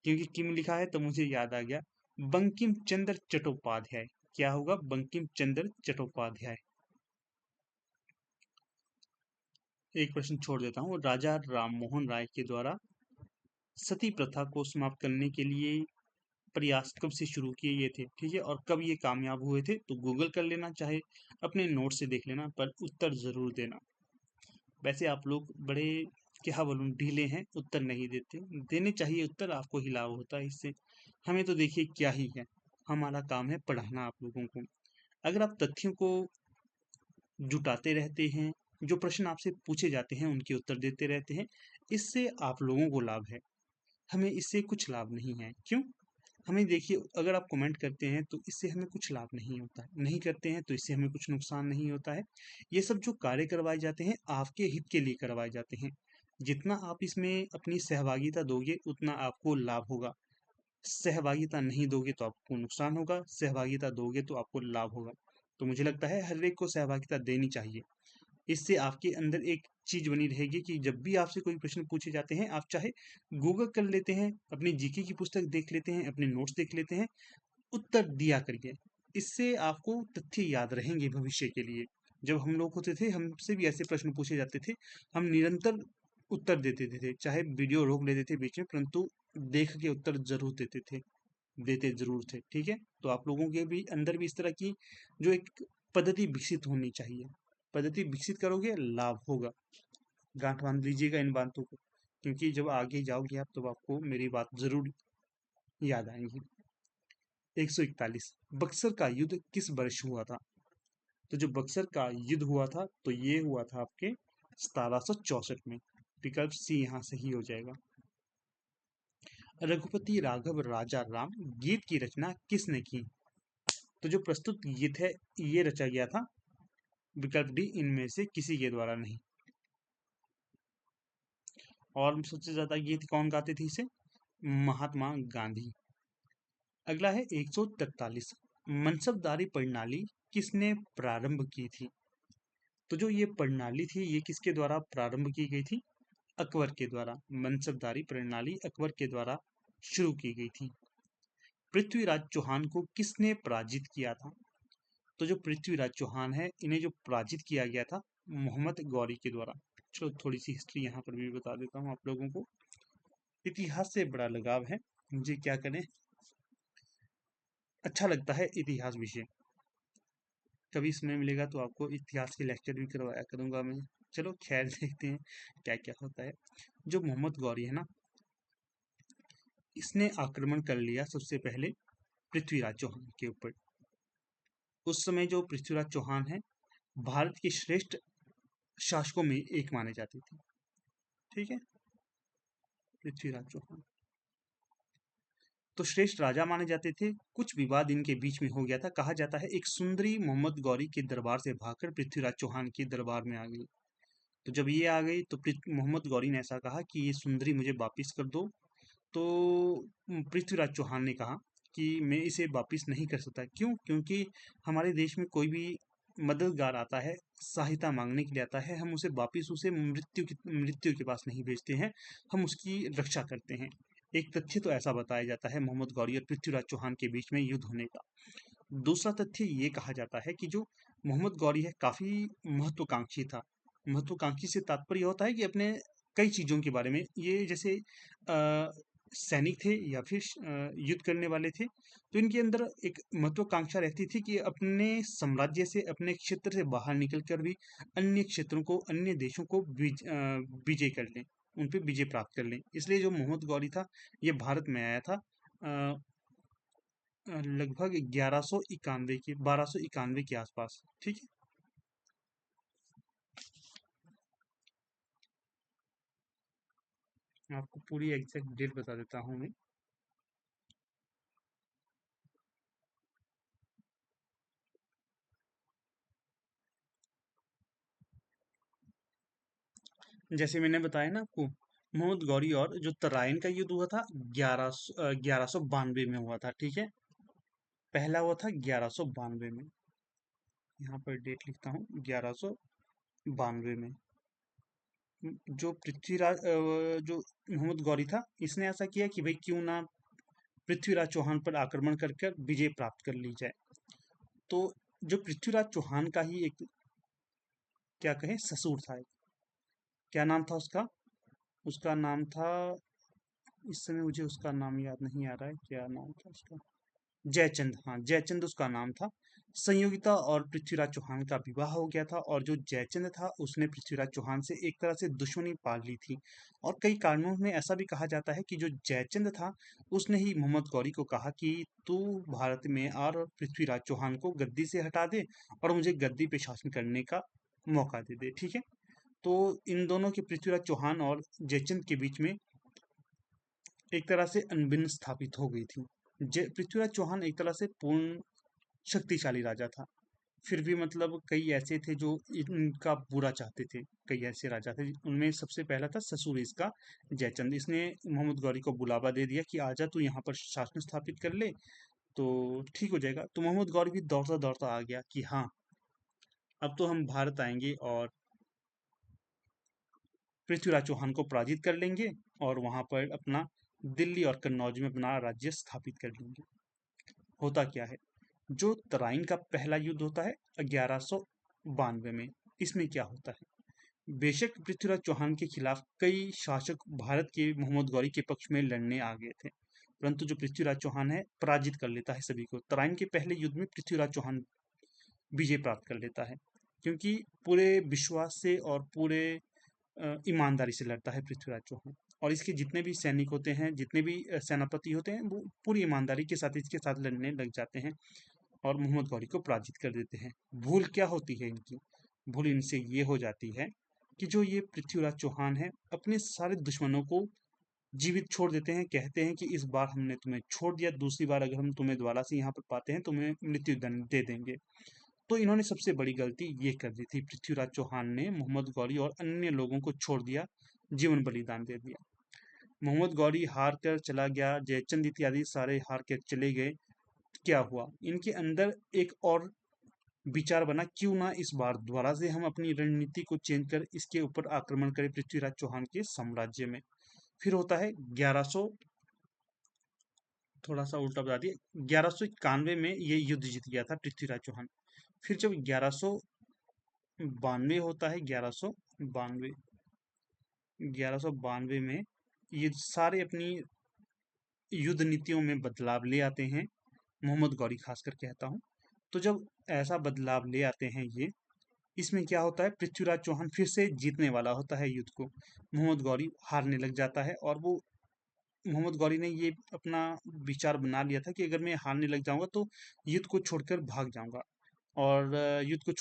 क्योंकि किम लिखा है तो मुझे याद आ गया बंकिम चंद्र चट्टोपाध्याय। क्या होगा? बंकिम चंद्र चट्टोपाध्याय। एक प्रश्न छोड़ देता हूँ, राजा राम मोहन राय के द्वारा सती प्रथा को समाप्त करने के लिए प्रयास कब से शुरू किए ये थे, ठीक है, और कब ये कामयाब हुए थे? तो गूगल कर लेना, चाहे अपने नोट से देख लेना, पर उत्तर जरूर देना। वैसे आप लोग बड़े, क्या बोलूं, ढीले हैं, उत्तर नहीं देते, देने चाहिए उत्तर, आपको ही लाभ होता है इससे। हमें तो देखिए क्या ही है, हमारा काम है पढ़ाना आप लोगों को। अगर आप तथ्यों को जुटाते रहते हैं, जो प्रश्न आपसे पूछे जाते हैं उनके उत्तर देते रहते हैं, इससे आप लोगों को लाभ है, हमें इससे कुछ लाभ नहीं है। क्यों? हमें देखिए, अगर आप कमेंट करते हैं तो इससे हमें कुछ लाभ नहीं होता है, नहीं करते हैं तो इससे हमें कुछ नुकसान नहीं होता है। ये सब जो कार्य करवाए जाते हैं आपके हित के लिए करवाए जाते हैं, जितना आप इसमें अपनी सहभागिता दोगे उतना आपको लाभ होगा, सहभागिता नहीं दोगे तो आपको नुकसान होगा, सहभागिता दोगे तो आपको लाभ होगा। तो मुझे लगता है हर एक को सहभागिता देनी चाहिए, इससे आपके अंदर एक चीज बनी रहेगी कि जब भी आपसे कोई प्रश्न पूछे जाते हैं आप चाहे गूगल कर लेते हैं, अपनी जीके की पुस्तक देख लेते हैं, अपने नोट्स देख लेते हैं, उत्तर दिया करिए। इससे आपको तथ्य याद रहेंगे भविष्य के लिए। जब हम लोग होते थे हमसे भी ऐसे प्रश्न पूछे जाते थे, हम निरंतर उत्तर देते थे, चाहे वीडियो रोक लेते थे बीच में, परंतु देख के उत्तर जरूर देते थे, देते जरूर थे। ठीक है, तो आप लोगों के भी अंदर भी इस तरह की जो एक पद्धति विकसित होनी चाहिए। पद्धति विकसित करोगे, लाभ होगा। गांठ बांध लीजिएगा इन बातों को, क्योंकि जब आगे जाओगे आप तब आपको मेरी बात जरूर याद आएंगी। 141, बक्सर का युद्ध किस वर्ष हुआ था? तो जो बक्सर का युद्ध हुआ था, तो ये हुआ था आपके 1764 में। विकल्प सी यहाँ सही हो जाएगा। रघुपति राघव राजा राम गीत की रचना किसने की? तो जो प्रस्तुत गीत है ये रचा गया था, विकल्प डी, इनमें से किसी के द्वारा नहीं। और सबसे ज्यादा गीत कौन गाते थे इसे? महात्मा गांधी। अगला है 143, मनसबदारी प्रणाली किसने प्रारंभ की थी? तो जो ये प्रणाली थी ये किसके द्वारा प्रारंभ की गई थी? अकबर के द्वारा। मनसबदारी प्रणाली अकबर के द्वारा शुरू की गई थी। पृथ्वीराज चौहान को किसने पराजित किया था? तो जो पृथ्वीराज चौहान है इन्हें जो पराजित किया गया था, मोहम्मद गौरी के द्वारा। चलो थोड़ी सी हिस्ट्री यहाँ पर भी बता देता हूँ आप लोगों को। इतिहास से बड़ा लगाव है मुझे, क्या करें, अच्छा लगता है इतिहास विषय। कभी समय मिलेगा तो आपको इतिहास के लेक्चर भी करवाया करूंगा मैं। चलो खैर देखते हैं क्या क्या होता है। जो मोहम्मद गौरी है ना, इसने आक्रमण कर लिया सबसे पहले पृथ्वीराज चौहान के ऊपर। उस समय जो पृथ्वीराज चौहान है भारत के श्रेष्ठ शासकों में एक माने जाते थे। ठीक है, पृथ्वीराज चौहान तो श्रेष्ठ राजा माने जाते थे। कुछ विवाद इनके बीच में हो गया था। कहा जाता है एक सुंदरी मोहम्मद गौरी के दरबार से भागकर पृथ्वीराज चौहान के दरबार में आ गई। तो जब ये आ गई तो मोहम्मद गौरी ने ऐसा कहा कि ये सुंदरी मुझे वापिस कर दो। तो पृथ्वीराज चौहान ने कहा कि मैं इसे वापिस नहीं कर सकता। क्यों? क्योंकि हमारे देश में कोई भी मददगार आता है, सहायता मांगने के लिए आता है, हम उसे वापिस उसे मृत्यु के पास नहीं भेजते हैं, हम उसकी रक्षा करते हैं। एक तथ्य तो ऐसा बताया जाता है मोहम्मद गौरी और पृथ्वीराज चौहान के बीच में युद्ध होने का। दूसरा तथ्य ये कहा जाता है कि जो मोहम्मद गौरी है काफी महत्वाकांक्षी था। महत्वाकांक्षी से तात्पर्य होता है कि अपने कई चीजों के बारे में, ये जैसे सैनिक थे या फिर युद्ध करने वाले थे, तो इनके अंदर एक महत्वाकांक्षा रहती थी कि अपने साम्राज्य से, अपने क्षेत्र से बाहर निकलकर भी अन्य क्षेत्रों को, अन्य देशों को विजय कर लें, उन पे विजय प्राप्त कर लें। इसलिए जो मोहम्मद गौरी था ये भारत में आया था लगभग 1291 के आसपास। ठीक है, आपको पूरी एग्जैक्ट डेट बता देता हूँ मैं। जैसे मैंने बताया ना आपको, मोहम्मद गौरी और जो तराइन का युद्ध हुआ था 1192 में हुआ था। ठीक है, पहला हुआ था 1192 में। यहाँ पर डेट लिखता हूँ 1192 में। जो पृथ्वीराज जो मोहम्मद गौरी था इसने ऐसा किया कि भाई क्यों ना पृथ्वीराज चौहान पर आक्रमण कर विजय प्राप्त कर ली जाए। तो जो पृथ्वीराज चौहान का ही एक, क्या कहें, ससुर था। क्या नाम था उसका? उसका नाम था, इस समय मुझे उसका नाम याद नहीं आ रहा है, क्या नाम था उसका? जयचंद, हाँ जयचंद उसका नाम था। संयोगिता और पृथ्वीराज चौहान का विवाह हो गया था और जो जयचंद था उसने पृथ्वीराज चौहान से एक तरह से दुश्मनी पाल ली थी। और कई कारणों में ऐसा भी कहा जाता है कि जो जयचंद था उसने ही मोहम्मद गौरी को कहा कि तू भारत में और पृथ्वीराज चौहान को गद्दी से हटा दे और मुझे गद्दी पे शासन करने का मौका दे दे। ठीक है, तो इन दोनों के, पृथ्वीराज चौहान और जयचंद के बीच में एक तरह से अनबिन स्थापित हो गई थी। पृथ्वीराज चौहान एक तरह से पूर्ण शक्तिशाली राजा था, फिर भी मतलब कई ऐसे थे जो इनका बुरा चाहते थे। कई ऐसे राजा थे, उनमें सबसे पहला था ससुर इसका जयचंद। इसने मोहम्मद गौरी को बुलावा दे दिया कि आजा तू यहाँ पर शासन स्थापित कर ले तो ठीक हो जाएगा। तो मोहम्मद गौरी भी दौड़ता दौड़ता आ गया कि हाँ अब तो हम भारत आएंगे और पृथ्वीराज चौहान को पराजित कर लेंगे और वहां पर अपना दिल्ली और कन्नौज में अपना राज्य स्थापित कर लेंगे। होता क्या है, जो तराइन का पहला युद्ध होता है 1192 में, इसमें क्या होता है, बेशक पृथ्वीराज चौहान के खिलाफ कई शासक भारत के मोहम्मद गौरी के पक्ष में लड़ने आ गए थे, परंतु जो पृथ्वीराज चौहान है पराजित कर लेता है सभी को। तराइन के पहले युद्ध में पृथ्वीराज चौहान विजय प्राप्त कर लेता है, क्योंकि पूरे विश्वास से और पूरे ईमानदारी से लड़ता है पृथ्वीराज चौहान। और इसके जितने भी सैनिक होते हैं, जितने भी सेनापति होते हैं, वो पूरी ईमानदारी के साथ इसके साथ लड़ने लग जाते हैं और मोहम्मद गौरी को पराजित कर देते हैं। भूल क्या होती है इनकी? भूल इनसे ये हो जाती है कि जो ये पृथ्वीराज चौहान है अपने सारे दुश्मनों को जीवित छोड़ देते हैं। कहते हैं कि इस बार हमने तुम्हें छोड़ दिया, दूसरी बार अगर हम तुम्हें दोबारा से यहाँ पर पाते हैं तुम्हें मृत्यु दंड दे देंगे। तो इन्होंने सबसे बड़ी गलती ये कर दी थी, पृथ्वीराज चौहान ने मोहम्मद गौरी और अन्य लोगों को छोड़ दिया, जीवन बलिदान दे दिया। मोहम्मद गौरी हार कर चला गया, जयचंद इत्यादि सारे हार कर चले गए। क्या हुआ? इनके अंदर एक और विचार बना, क्यों ना इस बार दोबारा से हम अपनी रणनीति को चेंज कर इसके ऊपर आक्रमण करें पृथ्वीराज चौहान के साम्राज्य में। फिर होता है 1100, थोड़ा सा उल्टा बता दिया, 1191 में ये युद्ध जीत गया था पृथ्वीराज चौहान। फिर जब 1192 होता है, 1192, 1192 में ये सारे अपनी युद्ध नीतियों में बदलाव ले आते हैं, मोहम्मद गौरी खासकर कहता हूँ। तो जब ऐसा बदलाव ले आते हैं ये, इसमें क्या होता है, पृथ्वीराज चौहान फिर से जीतने वाला होता है युद्ध को, मोहम्मद गौरी हारने लग जाता है। और वो मोहम्मद गौरी ने ये अपना विचार बना लिया था कि अगर मैं हारने लग जाऊंगा तो युद्ध को छोड़कर भाग जाऊंगा। और युद्ध को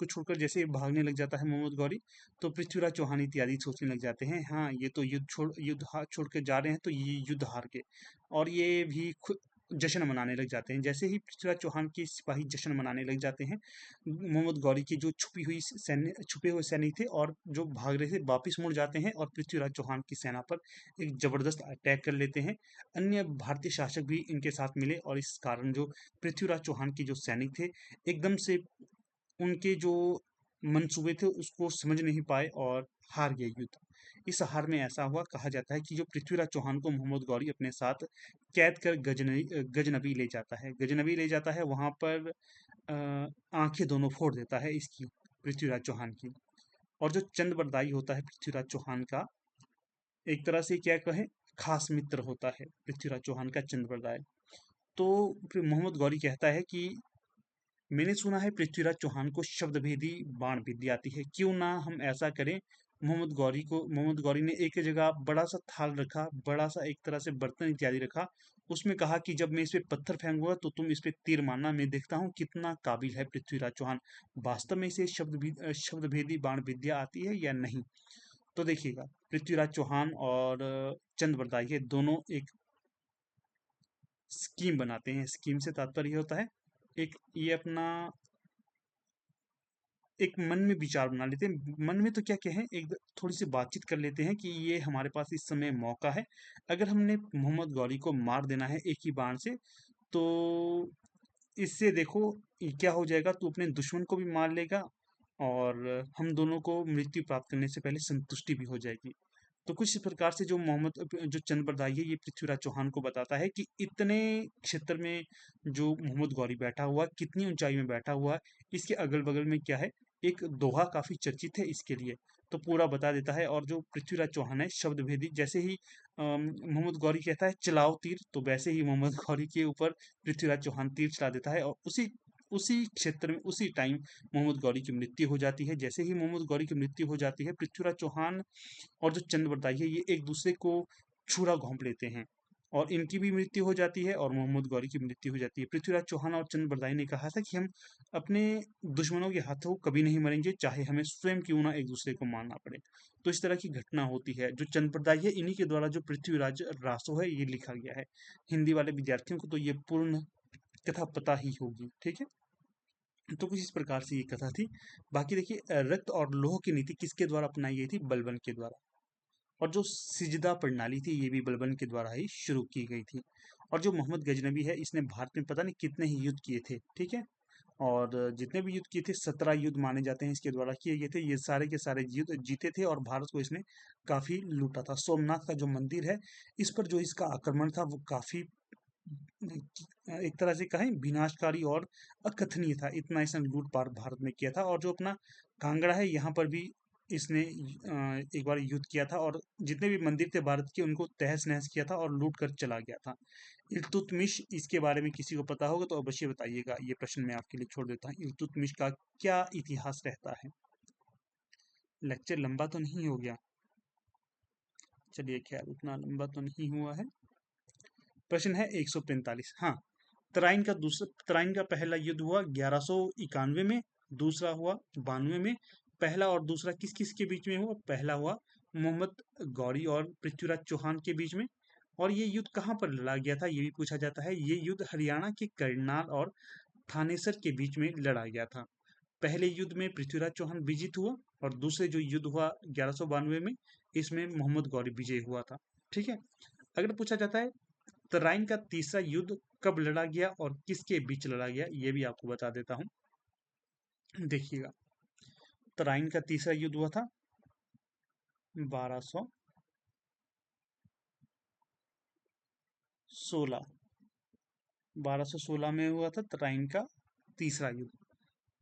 छोड़कर जैसे ही भागने लग जाता है मोहम्मद गौरी, तो पृथ्वीराज चौहान इत्यादि सोचने लग जाते हैं, हाँ ये तो छोड़ के जा रहे हैं तो ये युद्ध हार के। और ये भी खुद जश्न मनाने लग जाते हैं। जैसे ही पृथ्वीराज चौहान के सिपाही जश्न मनाने लग जाते हैं, मोहम्मद गौरी की जो छुपे हुए सैनिक थे और जो भाग रहे थे वापिस मुड़ जाते हैं और पृथ्वीराज चौहान की सेना पर एक जबरदस्त अटैक कर लेते हैं। अन्य भारतीय शासक भी इनके साथ मिले और इस कारण जो पृथ्वीराज चौहान के जो सैनिक थे, एकदम से उनके जो मंसूबे थे उसको समझ नहीं पाए और हार गए युद्ध। इस हार में ऐसा हुआ, कहा जाता है कि जो पृथ्वीराज चौहान को मोहम्मद गौरी अपने साथ कैद कर गजनबी ले जाता है, गजनबी ले जाता है वहां पर आंखें दोनों फोड़ देता है इसकी, पृथ्वीराज चौहान की। और जो चंद बरदाई होता है पृथ्वीराज चौहान का, एक तरह से क्या कहें, खास मित्र होता है पृथ्वीराज चौहान का चंद बरदाई। तो फिर मोहम्मद गौरी कहता है कि मैंने सुना है पृथ्वीराज चौहान को शब्द भेदी बाण विद्या आती है, क्यों ना हम ऐसा करें। मोहम्मद गौरी ने एक जगह बड़ा सा थाल रखा, बड़ा सा एक तरह से बर्तन इत्यादि रखा, उसमें कहा कि जब मैं इस पे पत्थर फेंकूंगा तो तुम इस पे तीर मारना, मैं देखता हूँ कितना काबिल है पृथ्वीराज चौहान, वास्तव में इसे शब्द भेदी बाण विद्या आती है या नहीं। तो देखिएगा, पृथ्वीराज चौहान और चंद बरदाई ये दोनों एक स्कीम बनाते हैं। स्कीम से तात्पर्य होता है एक ये अपना एक मन में विचार बना लेते हैं। मन में तो क्या कहें, एक थोड़ी सी बातचीत कर लेते हैं कि ये हमारे पास इस समय मौका है, अगर हमने मोहम्मद गौरी को मार देना है एक ही बाण से, तो इससे देखो ये क्या हो जाएगा, तू अपने दुश्मन को भी मार लेगा और हम दोनों को मृत्यु प्राप्त करने से पहले संतुष्टि भी हो जाएगी। तो कुछ इस प्रकार से जो चंद बरदाई है ये पृथ्वीराज चौहान को बताता है कि इतने क्षेत्र में जो मोहम्मद गौरी बैठा हुआ है, कितनी ऊंचाई में बैठा हुआ है, इसके अगल बगल में क्या है, एक दोहा काफी चर्चित है इसके लिए। तो पूरा बता देता है। और जो पृथ्वीराज चौहान है शब्द भेदी, जैसे ही मोहम्मद गौरी कहता है चलाओ तीर, तो वैसे ही मोहम्मद गौरी के ऊपर पृथ्वीराज चौहान तीर चला देता है और उसी उसी क्षेत्र में उसी टाइम मोहम्मद गौरी की मृत्यु हो जाती है। जैसे ही मोहम्मद गौरी की मृत्यु हो जाती है, पृथ्वीराज चौहान और जो चंद बरदाई है ये एक दूसरे को छुरा घोंप लेते हैं और इनकी भी मृत्यु हो जाती है और मोहम्मद गौरी की मृत्यु हो जाती है। पृथ्वीराज चौहान और चंद बरदाई ने कहा था कि हम अपने दुश्मनों के हाथों कभी नहीं मरेंगे, चाहे हमें स्वयं क्यों ना एक दूसरे को मारना पड़े। तो इस तरह की घटना होती है। जो चंद बरदाई है इन्हीं के द्वारा जो पृथ्वीराज रासो है ये लिखा गया है। हिंदी वाले विद्यार्थियों को तो ये पूर्ण कथा पता ही होगी, ठीक है। तो कुछ इस प्रकार से ये कथा थी। बाकी देखिए, रक्त और लोह की नीति किसके द्वारा अपनाई गई थी? बलबन के द्वारा। और जो सिजदा प्रणाली थी ये भी बलबन के द्वारा ही शुरू की गई थी। और जो मोहम्मद गजनबी है इसने भारत में पता नहीं कितने ही युद्ध किए थे, ठीक है। और जितने भी युद्ध किए थे 17 युद्ध माने जाते हैं इसके द्वारा किए गए थे। ये सारे के सारे युद्ध जीते थे और भारत को इसने काफी लूटा था। सोमनाथ का जो मंदिर है इस पर जो इसका आक्रमण था वो काफी एक तरह से कहें विनाशकारी और अकथनीय था। इतना इसने लूटपाट भारत में किया था। और जो अपना कांगड़ा है यहाँ पर भी इसने एक बार युद्ध किया था और जितने भी मंदिर थे भारत के उनको तहस नहस किया था और लूट कर चला गया था। इल्तुतमिश, इसके बारे में किसी को पता होगा तो अवश्य बताइएगा। ये प्रश्न मैं आपके लिए छोड़ देता हूँ। इल्तुतमिश का क्या इतिहास रहता है? लेक्चर लंबा तो नहीं हो गया? चलिए खैर, उतना लंबा तो नहीं हुआ है। प्रश्न है 145। हाँ, तराइन का पहला युद्ध हुआ 1191 में, दूसरा हुआ 92 में। पहला और दूसरा किस किस के बीच में हुआ? पहला हुआ मोहम्मद गौरी और पृथ्वीराज चौहान के बीच में। और ये युद्ध कहाँ पर लड़ा गया था, ये भी पूछा जाता है। ये युद्ध हरियाणा के करनाल और थानेसर के बीच में लड़ा गया था। पहले युद्ध में पृथ्वीराज चौहान विजित हुआ और दूसरे जो युद्ध हुआ 1192 में, इसमें मोहम्मद गौरी विजय हुआ था। ठीक है। अगर पूछा जाता है तराइन का तीसरा युद्ध कब लड़ा गया और किसके बीच लड़ा गया, ये भी आपको बता देता हूं। देखिएगा, तराइन का तीसरा युद्ध हुआ था 1216 1216 में हुआ था तराइन का तीसरा युद्ध।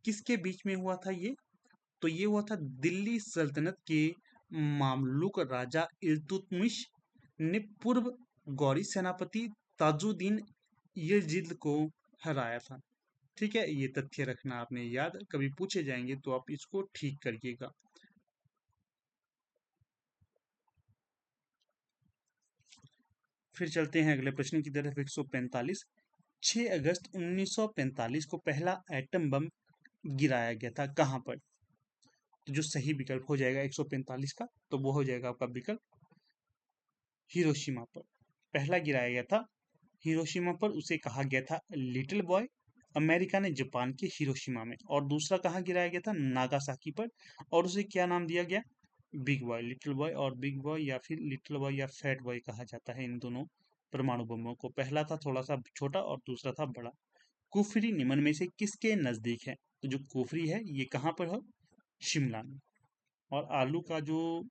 किसके बीच में हुआ था ये? तो ये हुआ था दिल्ली सल्तनत के मामलुक राजा इल्तुतमिश ने पूर्व गौरी सेनापति ताजुद्दीन यजीद को हराया था। ठीक है, ये तथ्य रखना आपने याद, कभी पूछे जाएंगे तो आप इसको ठीक करिएगा। फिर चलते हैं अगले प्रश्न की तरफ। 145। 6 अगस्त 1945 को पहला एटम बम गिराया गया था कहां पर? तो जो सही विकल्प हो जाएगा 145 का, तो वो हो जाएगा आपका विकल्प हिरोशिमा पर। पहला गिराया गया था हिरोशिमा पर, उसे कहा गया था लिटिल बॉय। अमेरिका ने जापान के हिरोशिमा में। और दूसरा कहाँ गिराया गया था? नागासाकी पर। और उसे क्या नाम दिया गया? Big boy. लिटिल बॉय और बिग बॉय, या फिर लिटिल बॉय या फैट बॉय कहा जाता है इन दोनों परमाणु बमों को। पहला था थोड़ा सा छोटा और दूसरा था बड़ा। कुफरी निम्न में से किसके नजदीक है? तो जो कुफरी है ये कहाँ पर है? शिमला में। और आलू का जो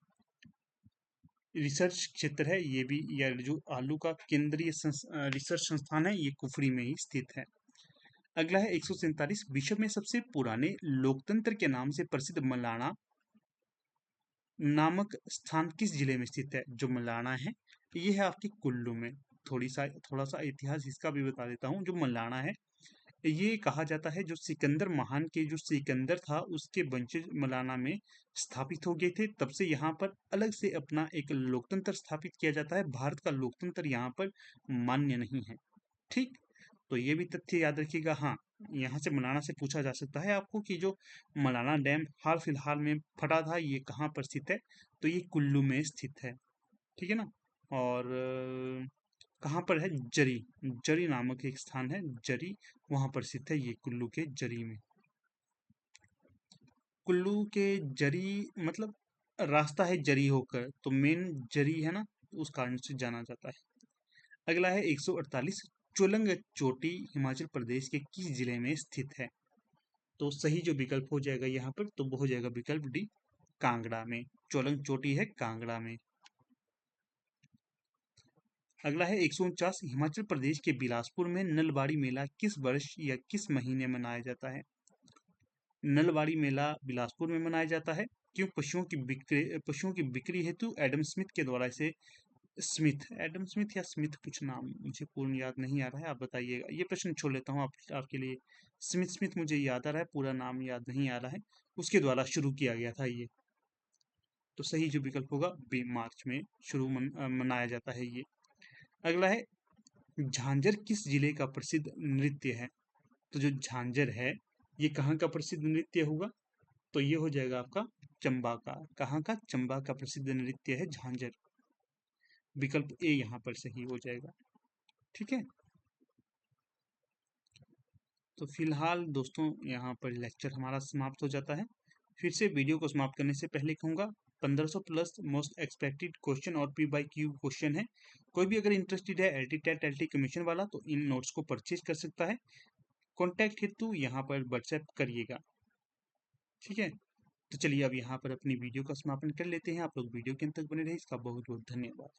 रिसर्च क्षेत्र है ये भी, या जो आलू का केंद्रीय रिसर्च संस्थान है, ये कुफरी में ही स्थित है। अगला है 147। विश्व में सबसे पुराने लोकतंत्र के नाम से प्रसिद्ध मलाना नामक स्थान किस जिले में स्थित है? जो मलाना है ये है आपके कुल्लू में। थोड़ा सा इतिहास इसका भी बता देता हूँ। जो मलाना है ये कहा जाता है जो सिकंदर महान के जो सिकंदर था उसके वंशज मलाना में स्थापित हो गए थे। तब से यहाँ पर अलग से अपना एक लोकतंत्र स्थापित किया जाता है। भारत का लोकतंत्र यहाँ पर मान्य नहीं है। ठीक, तो ये भी तथ्य याद रखिएगा। हाँ, यहाँ से मलाना से पूछा जा सकता है आपको कि जो मलाना डैम हाल फिलहाल में फटा था ये कहाँ पर स्थित है? तो ये कुल्लू में स्थित है। ठीक है ना। और कहाँ पर है? जरी। जरी नामक एक स्थान है, जरी, वहां पर स्थित है ये कुल्लू के जरी में। कुल्लू के जरी मतलब रास्ता है जरी होकर, तो मेन जरी है ना, उस कारण से जाना जाता है। अगला है 148। चोलंग चोटी हिमाचल प्रदेश के किस जिले में स्थित है? तो सही जो विकल्प हो जाएगा यहाँ पर, तो वो हो जाएगा विकल्प डी, कांगड़ा में। चोलंग चोटी है कांगड़ा में। अगला है 149। हिमाचल प्रदेश के बिलासपुर में नलबाड़ी मेला किस वर्ष या किस महीने मनाया जाता है? नलबाड़ी मेला बिलासपुर में मनाया जाता है। क्यों? पशुओं की बिक्री हेतु एडम स्मिथ के द्वारा इसे एडम स्मिथ या स्मिथ, कुछ नाम मुझे पूर्ण याद नहीं आ रहा है, आप बताइएगा। ये प्रश्न छोड़ लेता हूँ आपके लिए। स्मिथ मुझे याद आ रहा है, पूरा नाम याद नहीं आ रहा है। उसके द्वारा शुरू किया गया था ये। तो सही जो विकल्प होगा बी, मार्च में मनाया जाता है ये। अगला है झांझर किस जिले का प्रसिद्ध नृत्य है? तो जो झांझर है ये कहाँ का प्रसिद्ध नृत्य होगा? तो ये हो जाएगा आपका चंबा का। कहाँ का? चंबा का प्रसिद्ध नृत्य है झांझर। विकल्प ए यहाँ पर सही हो जाएगा। ठीक है, तो फिलहाल दोस्तों यहाँ पर लेक्चर हमारा समाप्त हो जाता है। फिर से वीडियो को समाप्त करने से पहले कहूँगा 1500 प्लस मोस्ट एक्सपेक्टेड क्वेश्चन और पी बाई क्यू क्वेश्चन है। कोई भी अगर इंटरेस्टेड है L T TET L T commission वाला तो इन नोट्स को परचेज कर सकता है। कॉन्टैक्ट हेतु यहाँ पर व्हाट्सएप करिएगा। ठीक है, तो चलिए अब यहाँ पर अपनी वीडियो का समापन कर लेते हैं। आप लोग वीडियो के अंत तक बने रहे, इसका बहुत बहुत धन्यवाद।